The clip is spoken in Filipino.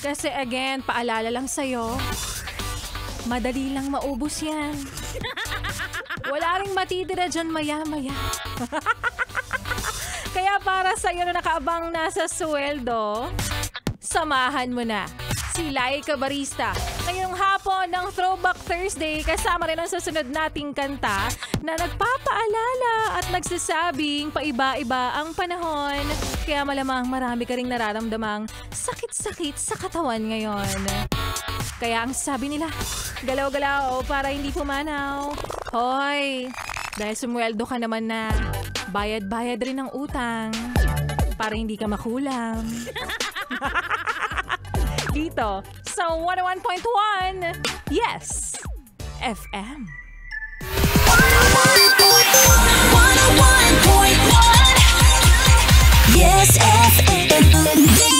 Kasi again, paalala lang sa'yo, madali lang maubos yan. Wala ring matitira dyan maya-maya. Kaya para sa'yo na nakaabang na sa sweldo, samahan mo na si Laika Barista ngayong hapon ng Throwback Thursday, kasama rin ang susunod nating kanta na nagpapaalala at nagsasabing paiba-iba ang panahon. Kaya malamang marami ka ring nararamdamang sakit-sakit sa katawan ngayon. Kaya ang sabi nila, galaw-galaw para hindi pumanaw. Hoy, dahil sumweldo ka naman na, bayad-bayad rin ng utang para hindi ka makulang. Dito sa 101.1 Yes FM. 101.1 Yes FM.